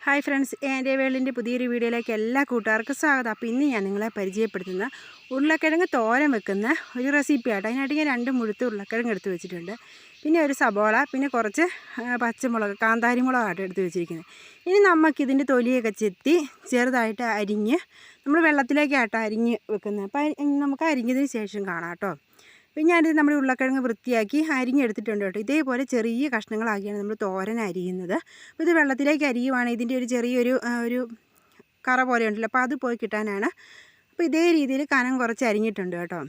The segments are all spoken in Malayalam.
ഹായ് ഫ്രണ്ട്സ്, എൻ്റെ വേൾഡിൻ്റെ പുതിയൊരു വീഡിയോയിലേക്ക് എല്ലാ കൂട്ടുകാർക്കും സ്വാഗതം. അപ്പോൾ ഇന്ന് ഞാൻ നിങ്ങളെ പരിചയപ്പെടുത്തുന്ന ഉരുളക്കിഴങ്ങ് തോരൻ വെക്കുന്ന ഒരു റെസിപ്പി ആട്ടോ. അതിനായിട്ട് ഞാൻ 2 മുഴുത്ത ഉരുളക്കിഴങ്ങ് എടുത്ത് വെച്ചിട്ടുണ്ട്. പിന്നെ ഒരു സബോള, പിന്നെ കുറച്ച് പച്ചമുളക്, കാന്താരി മുളകാട്ടോ എടുത്ത് വെച്ചിരിക്കുന്നത്. ഇനി നമുക്കിതിൻ്റെ തൊലിയൊക്കെ ചെത്തി ചെറുതായിട്ട് അരിഞ്ഞ് നമ്മൾ വെള്ളത്തിലേക്കാട്ടോ അരിഞ്ഞ് വെക്കുന്നത്. അപ്പോൾ നമുക്ക് അരിഞ്ഞതിന് ശേഷം കാണാം കേട്ടോ. പിന്നെ ഞാനിത് നമ്മുടെ ഉരുളക്കിഴങ്ങ് വൃത്തിയാക്കി അരിഞ്ഞെടുത്തിട്ടുണ്ട് കേട്ടോ. ഇതേപോലെ ചെറിയ കഷ്ണങ്ങളാക്കിയാണ് നമ്മൾ തോരൻ അരിയുന്നത്. അപ്പോൾ ഇത് വെള്ളത്തിലേക്ക് അരിയുവാണ് ഇതിൻ്റെ ഒരു ചെറിയൊരു ഒരു കറ പോലെ ഉണ്ടല്ലോ, അപ്പോൾ അത് പോയി കിട്ടാനാണ്. അപ്പോൾ ഇതേ രീതിയിൽ കനം കുറച്ച് അരിഞ്ഞിട്ടുണ്ട് കേട്ടോ.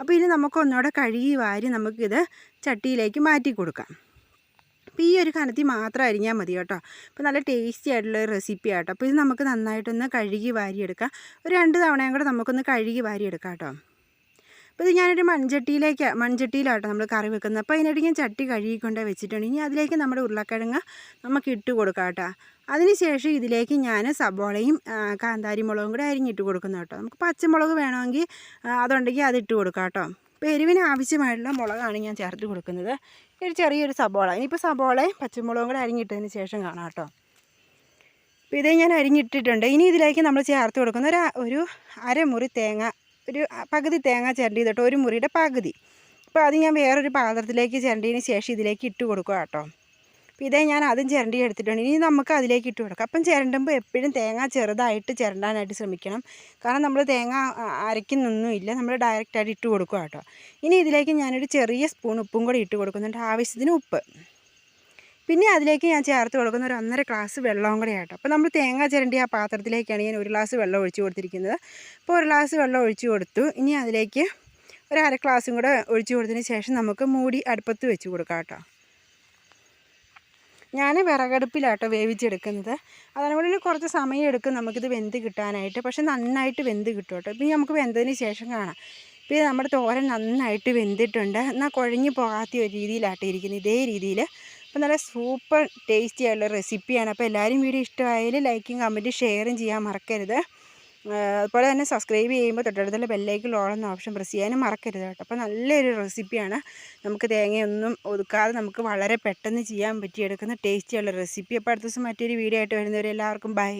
അപ്പോൾ ഇനി നമുക്കൊന്നുകൂടെ കഴുകി വാരി നമുക്കിത് ചട്ടിയിലേക്ക് മാറ്റി കൊടുക്കാം. അപ്പോൾ ഈ ഒരു കനത്തിൽ മാത്രം അരിഞ്ഞാൽ മതി കേട്ടോ. അപ്പോൾ നല്ല ടേസ്റ്റി ആയിട്ടുള്ള റെസിപ്പി ആട്ടോ. അപ്പോൾ ഇത് നമുക്ക് നന്നായിട്ടൊന്ന് കഴുകി വാരിയെടുക്കാം. ഒരു 2 തവണയും കൂടെ നമുക്കൊന്ന് കഴുകി വാരിയെടുക്കാം കേട്ടോ. അപ്പോൾ ഇത് ഞാനൊരു മൺചട്ടിയിലാട്ടോ നമ്മൾ കറി വെക്കുന്നത്. അപ്പോൾ അതിനായിട്ട് ഞാൻ ചട്ടി കഴുകിക്കൊണ്ട് വെച്ചിട്ടുണ്ട്. ഇനി അതിലേക്ക് നമ്മുടെ ഉരുളക്കിഴങ്ങ് നമുക്ക് ഇട്ട് കൊടുക്കാം കേട്ടോ. അതിനുശേഷം ഇതിലേക്ക് ഞാൻ സബോളയും കാന്താരി മുളകും കൂടെ അരിഞ്ഞിട്ട് കൊടുക്കുന്നു കേട്ടോ. നമുക്ക് പച്ചമുളക് വേണമെങ്കിൽ അതുണ്ടെങ്കിൽ അതിട്ട് കൊടുക്കാം കേട്ടോ. അപ്പോൾ എരിവിന് ആവശ്യമായിട്ടുള്ള മുളകാണ് ഞാൻ ചേർത്ത് കൊടുക്കുന്നത്. ഒരു ചെറിയൊരു സബോള, ഇനിയിപ്പോൾ സബോളയും പച്ചമുളകും കൂടെ അരിഞ്ഞിട്ടതിന് ശേഷം കാണാം കേട്ടോ. അപ്പോൾ ഇതേ ഞാൻ അരിഞ്ഞിട്ടിട്ടുണ്ട്. ഇനി ഇതിലേക്ക് നമ്മൾ ചേർത്ത് കൊടുക്കുന്ന ഒരു അരമുറി തേങ്ങ, ഒരു പകുതി തേങ്ങ ചിരണ്ടിയതിട്ട് ഒരു മുറിയുടെ പകുതി. അപ്പോൾ അത് ഞാൻ വേറൊരു പാത്രത്തിലേക്ക് ചിരണ്ടിയതിന് ശേഷം ഇതിലേക്ക് ഇട്ട് കൊടുക്കുക കേട്ടോ. അപ്പോൾ ഇതേ ഞാൻ അതും ചിരണ്ടി എടുത്തിട്ടുണ്ട്. ഇനി നമുക്ക് അതിലേക്ക് ഇട്ട് കൊടുക്കാം. അപ്പം ചിരണ്ടുമ്പോൾ എപ്പോഴും തേങ്ങ ചെറുതായിട്ട് ചിരണ്ടാനായിട്ട് ശ്രമിക്കണം. കാരണം നമ്മൾ തേങ്ങ അരയ്ക്കുന്നൊന്നുമില്ല, നമ്മൾ ഡയറക്റ്റായിട്ട് ഇട്ട് കൊടുക്കുക കേട്ടോ. ഇനി ഇതിലേക്ക് ഞാനൊരു ചെറിയ സ്പൂൺ ഉപ്പും കൂടി ഇട്ട് കൊടുക്കുന്നുണ്ട്, ആവശ്യത്തിന് ഉപ്പ്. പിന്നെ അതിലേക്ക് ഞാൻ ചേർത്ത് കൊടുക്കുന്ന ഒരു 1.5 ഗ്ലാസ് വെള്ളവും കൂടെ ആട്ടോ. അപ്പോൾ നമ്മൾ തേങ്ങ ചിരണ്ടി ആ പാത്രത്തിലേക്കാണ് ഞാൻ 1 ഗ്ലാസ് വെള്ളം ഒഴിച്ച് കൊടുത്തിരിക്കുന്നത്. അപ്പോൾ 1 ഗ്ലാസ് വെള്ളം ഒഴിച്ച് കൊടുത്തു. ഇനി അതിലേക്ക് ഒരു 1/2 ഗ്ലാസും കൂടെ ഒഴിച്ച് കൊടുത്തതിന് ശേഷം നമുക്ക് മൂടി അടുപ്പത്ത് വെച്ച് കൊടുക്കാം കേട്ടോ. ഞാൻ വിറകടുപ്പിലാട്ടോ വേവിച്ചെടുക്കുന്നത്. അതുകൊണ്ട് കുറച്ച് സമയം എടുക്കും നമുക്കിത് വെന്ത് കിട്ടാനായിട്ട്. പക്ഷെ നന്നായിട്ട് വെന്ത് കിട്ടും കേട്ടോ. ഇപ്പം നമുക്ക് വെന്തതിന് ശേഷം കാണാം. ഇപ്പോൾ നമ്മുടെ തോരൻ നന്നായിട്ട് വെന്തിട്ടുണ്ട്. എന്നാൽ കുഴഞ്ഞു പോകാത്ത ഒരു രീതിയിലാട്ടോ ഇരിക്കുന്നത്, ഇതേ രീതിയിൽ. അപ്പോൾ നല്ല സൂപ്പർ ടേസ്റ്റി ആയിട്ടുള്ള റെസിപ്പിയാണ്. അപ്പോൾ എല്ലാവരും വീഡിയോ ഇഷ്ടമായാൽ ലൈക്കും കമൻറ്റും ഷെയറും ചെയ്യാൻ മറക്കരുത്. അതുപോലെ തന്നെ സബ്സ്ക്രൈബ് ചെയ്യുമ്പോൾ തൊട്ടടുത്തുള്ള ബെല്ലൈക്കൻ ഓൾ എന്ന ഓപ്ഷൻ പ്രസ് ചെയ്യാനും മറക്കരുത് കേട്ടോ. അപ്പോൾ നല്ലൊരു റെസിപ്പിയാണ്. നമുക്ക് തേങ്ങയൊന്നും ഒതുക്കാതെ നമുക്ക് വളരെ പെട്ടെന്ന് ചെയ്യാൻ പറ്റിയെടുക്കുന്ന ടേസ്റ്റി ആയിട്ടുള്ള റെസിപ്പി. അപ്പോൾ അടുത്ത ദിവസം മറ്റൊരു വീഡിയോ ആയിട്ട് വരുന്നവരെ എല്ലാവർക്കും ബൈ.